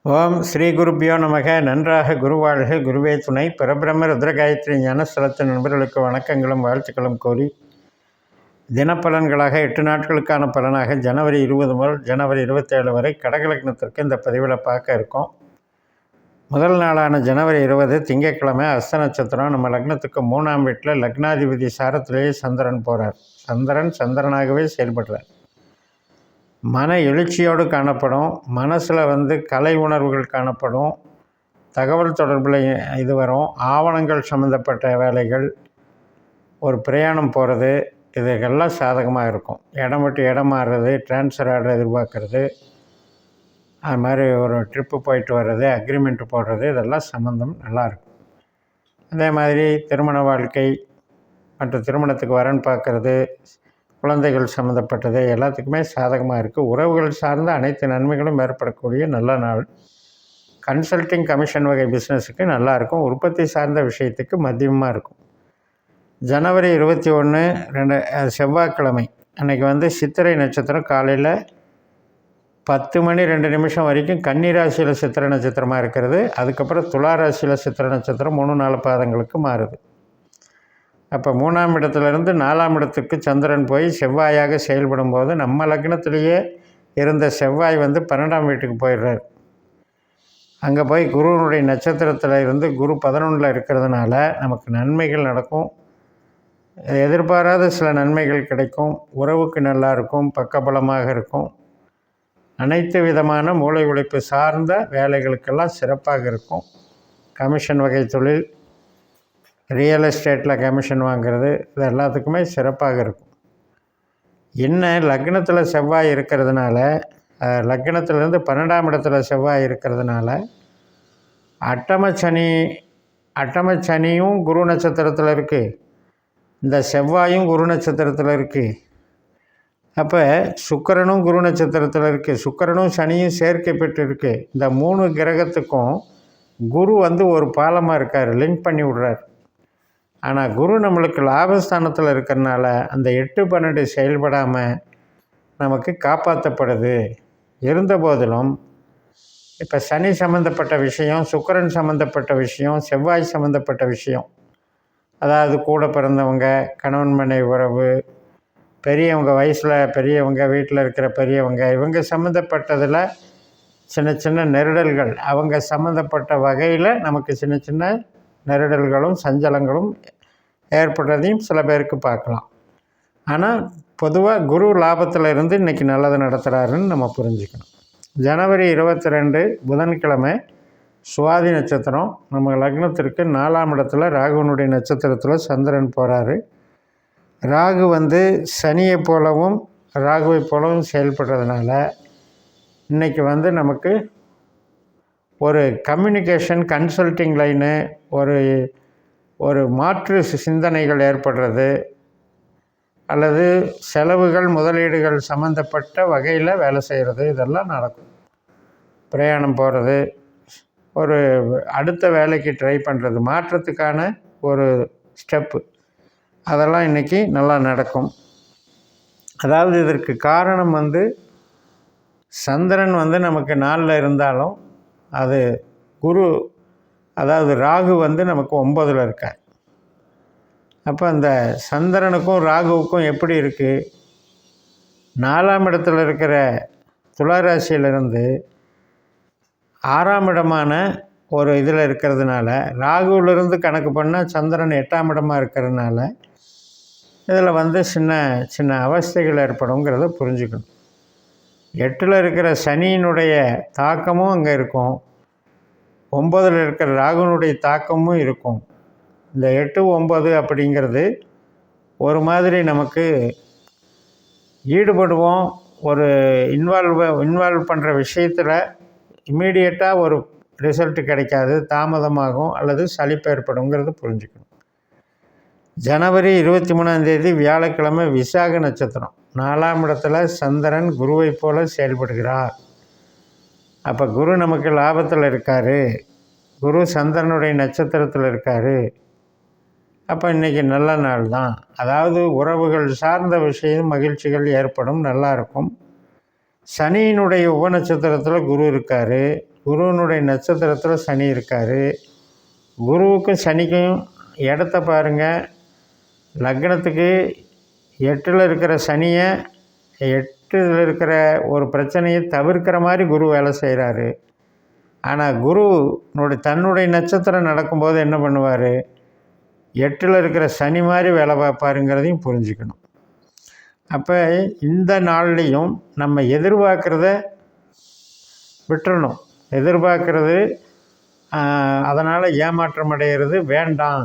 ஓம் ஸ்ரீ குருப்பியோ நமக. நன்றாக குருவாழ்க, குருவே துணை. பரபிரம்ம ருத்ரகாயத்ரி ஞானஸ்தலத்து நண்பர்களுக்கு வணக்கங்களும் வாழ்த்துக்களும் கூறி, தினப்பலன்களாக 8 நாட்களுக்கான பலனாக ஜனவரி 20 முதல் ஜனவரி 27 வரை கடகலக்னத்திற்கு இந்த பதிவில் பார்க்க இருக்கோம். முதல் நாளான ஜனவரி 20 திங்கட்கிழமை அஸ்த நட்சத்திரம். நம்ம லக்னத்துக்கு 3ஆம் வீட்டில் லக்னாதிபதி சாரத்திலேயே சந்திரன் போகிறார். சந்திரனாகவே செயல்படுறார். மன எழுச்சியோடு காணப்படும். மனசில் கலை உணர்வுகள் காணப்படும். தகவல் தொடர்பில் இது வரும். ஆவணங்கள் சம்மந்தப்பட்ட வேலைகள், ஒரு பிரயாணம் போகிறது, இதுக்கெல்லாம் சாதகமாக இருக்கும். இடம் விட்டு இடம் மாறுறது, டிரான்ஸ்ஃபர் ஆர்டர் எதிர்பார்க்குறது, அது மாதிரி ஒரு ட்ரிப்பு போயிட்டு வர்றது, அக்ரிமெண்ட்டு போடுறது, இதெல்லாம் சம்மந்தம் நல்லாயிருக்கும். அதே மாதிரி திருமண வாழ்க்கை மற்றும் திருமணத்துக்கு வரன் பார்க்குறது, குழந்தைகள் சம்மந்தப்பட்டது எல்லாத்துக்குமே சாதகமாக இருக்குது. உறவுகள் சார்ந்த அனைத்து நன்மைகளும் ஏற்படக்கூடிய நல்ல நாள். கன்சல்டிங் கமிஷன் வகை பிஸ்னஸுக்கு நல்லாயிருக்கும். உற்பத்தி சார்ந்த விஷயத்துக்கு மத்தியமாக இருக்கும். ஜனவரி 21 செவ்வாய்க்கிழமை அன்றைக்கி சித்திரை நட்சத்திரம் காலையில் 10 மணி 2 நிமிஷம் வரைக்கும் கன்னி ராசியில் சித்திரை நட்சத்திரமாக இருக்கிறது. அதுக்கப்புறம் துலா ராசியில் சித்திரை நட்சத்திரம் 3-4 பாதங்களுக்கு மாறுது. அப்போ 3ஆம் இடத்துலேருந்து 4ஆம் இடத்துக்கு சந்திரன் போய் செவ்வாயாக செயல்படும் போது நம்ம லக்னத்திலேயே இருந்த செவ்வாய் 12ஆம் வீட்டுக்கு போயிடுறார். அங்கே போய் குருவனுடைய நட்சத்திரத்தில் இருந்து குரு 11ல் இருக்கிறதுனால நமக்கு நன்மைகள் நடக்கும். எதிர்பாராத சில நன்மைகள் கிடைக்கும். உறவுக்கு நல்லா இருக்கும், பக்கபலமாக இருக்கும். அனைத்து விதமான மூளை உழைப்பு சார்ந்த வேலைகளுக்கெல்லாம் சிறப்பாக இருக்கும். கமிஷன் வகை தொழில், ரியல் எஸ்டேட்டில் கமிஷன் வாங்கிறது, இது எல்லாத்துக்குமே சிறப்பாக இருக்கும். என்ன லக்னத்தில் செவ்வாய் இருக்கிறதுனால, லக்னத்திலேருந்து 12ஆம் இடத்துல செவ்வாய் இருக்கிறதுனால அட்டமச்சனியும் குரு நட்சத்திரத்தில் இருக்குது, இந்த செவ்வாயும் குரு நட்சத்திரத்தில் இருக்குது. அப்போ சுக்கிரனும் குரு நட்சத்திரத்தில் இருக்குது, சுக்கிரனும் சனியும் சேர்க்கை பெற்று இருக்குது. இந்த 3 கிரகத்துக்கும் குரு ஒரு பாலமாக இருக்கார், லிங்க் பண்ணி விடுறார். ஆனால் குரு நம்மளுக்கு லாபஸ்தானத்தில் இருக்கிறனால அந்த 8-12 செயல்படாமல் நமக்கு காப்பாற்றப்படுது. இருந்த போதிலும் இப்போ சனி சம்மந்தப்பட்ட விஷயம், சுக்கிரன் சம்மந்தப்பட்ட விஷயம், செவ்வாய் சம்மந்தப்பட்ட விஷயம், அதாவது கூட பிறந்தவங்க, கணவன் மனைவி உறவு, பெரியவங்க, வயசில் பெரியவங்க, வீட்டில் இருக்கிற பெரியவங்க, இவங்க சம்மந்தப்பட்டதில் சின்ன சின்ன நெருடல்கள், அவங்க சம்மந்தப்பட்ட வகையில் நமக்கு சின்ன சின்ன நெருடல்களும் சஞ்சலங்களும் ஏற்படுறதையும் சில பேருக்கு பார்க்கலாம். ஆனால் பொதுவாக குரு லாபத்தில் இருந்து இன்றைக்கி நல்லது நடத்துகிறாருன்னு நம்ம புரிஞ்சுக்கணும். ஜனவரி 22 புதன்கிழமை சுவாதி நட்சத்திரம். நம்ம லக்னத்திற்கு 4ஆம் இடத்துல ராகுவனுடைய நட்சத்திரத்தில் சந்திரன் போகிறாரு. ராகு சனியை போலவும் ராகுவை போலவும் செயல்படுறதுனால இன்றைக்கி நமக்கு ஒரு கம்யூனிகேஷன் கன்சல்டிங் லைனு, ஒரு மாற்று சிந்தனைகள் ஏற்படுறது, அல்லது செலவுகள் முதலீடுகள் சம்மந்தப்பட்ட வகையில் வேலை செய்கிறது, இதெல்லாம் நடக்கும். பிரயாணம் போகிறது, ஒரு அடுத்த வேலைக்கு ட்ரை பண்ணுறது, மாற்றத்துக்கான ஒரு ஸ்டெப்பு, அதெல்லாம் இன்றைக்கி நல்லா நடக்கும். அதாவது இதற்கு காரணம் சந்திரன் நமக்கு 4ல் இருந்தாலும் அது குரு, அதாவது ராகு நமக்கு 9ல் இருக்கார். அப்போ அந்த சந்திரனுக்கும் ராகுவுக்கும் எப்படி இருக்குது, 4ஆம் இடத்துல இருக்கிற துளாராசியிலிருந்து 6ஆம் இடமான ஒரு இதில் இருக்கிறதுனால, ராகுவிலிருந்து கணக்கு பண்ணால் சந்திரன் 8ஆம் இடமாக இருக்கிறதுனால இதில் சின்ன சின்ன அவஸ்தைகள் ஏற்படுங்கிறத புரிஞ்சுக்கணும். 8ல் இருக்கிற சனியினுடைய தாக்கமும் அங்கே இருக்கும், 9ல் இருக்கிற ராகுனுடைய தாக்கமும் இருக்கும். இந்த 8, 9 அப்படிங்கிறது ஒரு மாதிரி நமக்கு ஈடுபடுவோம், ஒரு இன்வால்வ் பண்ணுற விஷயத்தில் இம்மீடியட்டாக ஒரு ரிசல்ட்டு கிடைக்காது, தாமதமாகும் அல்லது சலிப்பு ஏற்படுங்கிறது புரிஞ்சுக்கணும். ஜனவரி 23 வியாழக்கிழமை விசாக நட்சத்திரம். 4ஆம் இடத்துல சந்திரன் குருவை போல செயல்படுகிறார். அப்போ குரு நமக்கு லாபத்தில் இருக்கார், குரு சந்திரனுடைய நட்சத்திரத்தில் இருக்கார். அப்போ இன்றைக்கி நல்ல நாள் தான். அதாவது உறவுகள் சார்ந்த விஷயம் மகிழ்ச்சிகள் ஏற்படும், நல்லாயிருக்கும். சனியினுடைய உபநட்சத்திரத்தில் குரு இருக்கார். குருவினுடைய நட்சத்திரத்தில் சனி இருக்கார். குருவுக்கும் சனிக்கும் இடத்த பாருங்கள். லக்னத்துக்கு 8ல் இருக்கிற சனியை 8ல் இருக்கிற ஒரு பிரச்சனையை தவிர்க்கிற மாதிரி குரு வேலை செய்கிறாரு. ஆனால் குருனுடைய தன்னுடைய நட்சத்திரம் நடக்கும்போது என்ன பண்ணுவார், 8ல் இருக்கிற சனி மாதிரி வேலை பார்ப்பாருங்கிறதையும் புரிஞ்சுக்கணும். அப்போ இந்த நாள்லேயும் நம்ம எதிர்பார்க்குறத விட்டுறணும். எதிர்பார்க்குறது அதனால் ஏமாற்றம் அடைகிறது வேண்டாம்.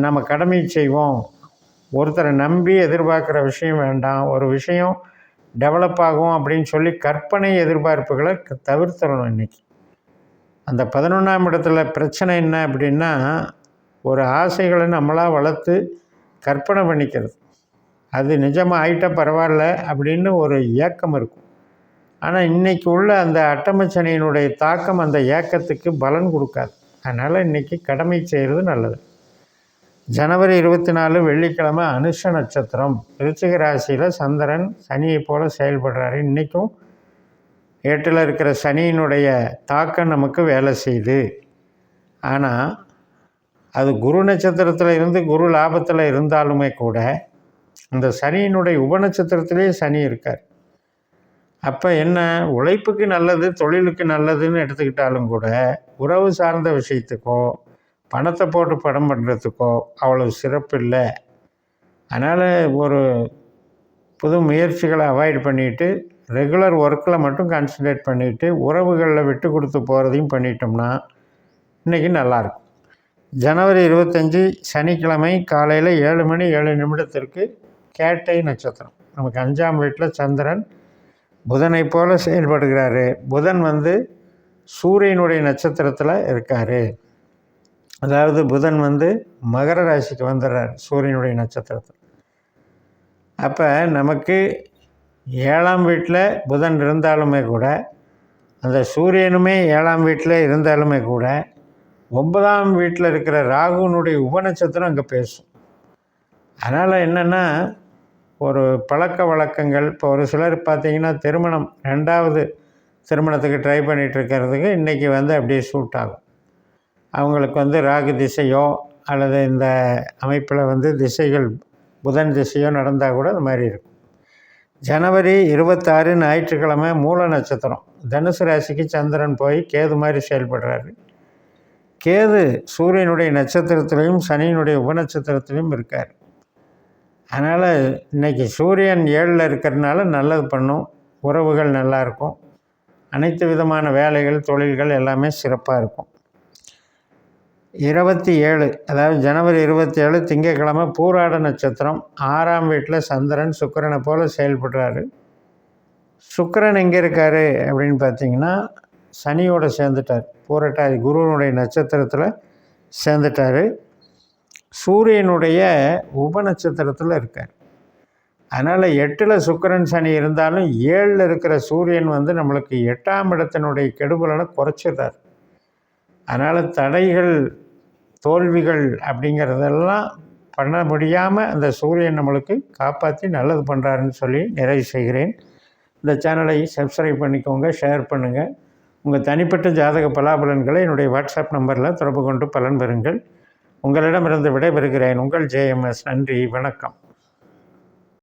நம்ம கடமை செய்வோம். ஒருத்தரை நம்பி எதிர்பார்க்குற விஷயம் வேண்டாம். ஒரு விஷயம் டெவலப் ஆகும் அப்படின்னு சொல்லி கற்பனை எதிர்பார்ப்புகளை தவிர்த்துடணும். இன்றைக்கி அந்த 11ஆம் இடத்துல பிரச்சனை என்ன அப்படின்னா, ஒரு ஆசைகளை நம்மளாக வளர்த்து கற்பனை பண்ணிக்கிறது. அது நிஜமாக ஆகிட்டால் பரவாயில்ல அப்படின்னு ஒரு ஏக்கம் இருக்கும். ஆனால் இன்றைக்கி உள்ள அந்த அட்டமச்சனையினுடைய தாக்கம் அந்த ஏக்கத்துக்கு பலன் கொடுக்காது. அதனால் இன்றைக்கி கடமை செய்கிறது நல்லது. ஜனவரி 24 வெள்ளிக்கிழமை அனுஷ நட்சத்திரம். விருச்சிக ராசியில் சந்திரன் சனியை போல் செயல்படுறாரு. இன்றைக்கும் 8ல் இருக்கிற சனியினுடைய தாக்கம் நமக்கு வேலை செய்யுது. ஆனால் அது குரு நட்சத்திரத்தில் இருந்து குரு லாபத்தில் இருந்தாலுமே கூட அந்த சனியினுடைய உபநட்சத்திரத்திலே சனி இருக்கார். அப்போ என்ன, உழைப்புக்கு நல்லது, தொழிலுக்கு நல்லதுன்னு எடுத்துக்கிட்டாலும் கூட உறவு சார்ந்த விஷயத்துக்கோ பணத்தை போட்டு படம் பண்ணுறதுக்கோ அவ்வளவு சிறப்பு இல்லை. அதனால் ஒரு புது முயற்சிகளை அவாய்ட் பண்ணிவிட்டு ரெகுலர் ஒர்க்கில் மட்டும் கான்சன்ட்ரேட் பண்ணிவிட்டு உறவுகளில் விட்டு கொடுத்து போகிறதையும் பண்ணிட்டோம்னா இன்றைக்கி நல்லாயிருக்கும். ஜனவரி 25 சனிக்கிழமை காலையில் 7 மணி 7 நிமிடத்திற்கு கேட்டை நட்சத்திரம். நமக்கு 5ஆம் வீட்டில் சந்திரன் புதனை போல் செயல்படுகிறாரு. புதன் சூரியனுடைய நட்சத்திரத்தில் இருக்கார். அதாவது புதன் மகர ராசிக்கு வந்துடுறார் சூரியனுடைய நட்சத்திரத்தில். அப்போ நமக்கு 7ஆம் வீட்டில் புதன் இருந்தாலுமே கூட, அந்த சூரியனுமே 7ஆம் வீட்டில் இருந்தாலுமே கூட 9ஆம் வீட்டில் இருக்கிற ராகுனுடைய உபநட்சத்திரம் அங்கே பேசும். அதனால் என்னென்னா, ஒரு பழக்க வழக்கங்கள், இப்போ ஒரு சிலர் பார்த்திங்கன்னா திருமணம் 2வது திருமணத்துக்கு ட்ரை பண்ணிகிட்ருக்கிறதுக்கு இன்றைக்கி அப்படியே சூட் ஆகும். அவங்களுக்கு ராகு திசையோ அல்லது இந்த அமைப்பில் திசைகள் புதன் திசையோ நடந்தால் கூட அது மாதிரி இருக்கும். ஜனவரி 26 ஞாயிற்றுக்கிழமை மூல நட்சத்திரம். தனுசு ராசிக்கு சந்திரன் போய் கேது மாதிரி செயல்படுறாரு. கேது சூரியனுடைய நட்சத்திரத்திலையும் சனியினுடைய உபநட்சத்திரத்திலையும் இருக்கார். அதனால் இன்றைக்கி சூரியன் 7ல் இருக்கிறதுனால நல்லது பண்ணும். உறவுகள் நல்லாயிருக்கும். அனைத்து விதமான வேலைகள் தொழில்கள் எல்லாமே சிறப்பாக இருக்கும். 27 அதாவது ஜனவரி 27 திங்கட்கிழமை பூராட நட்சத்திரம். 6ஆம் வீட்டில் சந்திரன் சுக்கிரனை போல் செயல்படுறாரு. சுக்கிரன் எங்கே இருக்கார் அப்படின்னு பார்த்திங்கன்னா சனியோடு சேர்ந்துட்டார். பூரட்டாதி குருவனுடைய நட்சத்திரத்தில் சேர்ந்துட்டார். சூரியனுடைய உபநட்சத்திரத்தில் இருக்கார். அதனால் 8ல் சுக்கிரன் சனி இருந்தாலும் 7ல் இருக்கிற சூரியன் நம்மளுக்கு 8ஆம் இடத்தினுடைய கெடுபலனை குறைச்சிடுறார். அதனால் தடைகள் தோல்விகள் அப்படிங்கிறதெல்லாம் பண்ண முடியாமல் அந்த சூரியன் நம்மளுக்கு காப்பாற்றி நல்லது பண்ணுறாருன்னு சொல்லி நிறைவு செய்கிறேன். இந்த சேனலை சப்ஸ்கிரைப் பண்ணிக்கோங்க, ஷேர் பண்ணுங்கள். உங்கள் தனிப்பட்ட ஜாதக பலாபலன்களை என்னுடைய வாட்ஸ்அப் நம்பரில் தொடர்பு கொண்டு பலன் பெறுங்கள். உங்களிடமிருந்து விடைபெறுகிறேன். உங்கள் JMS. நன்றி, வணக்கம்.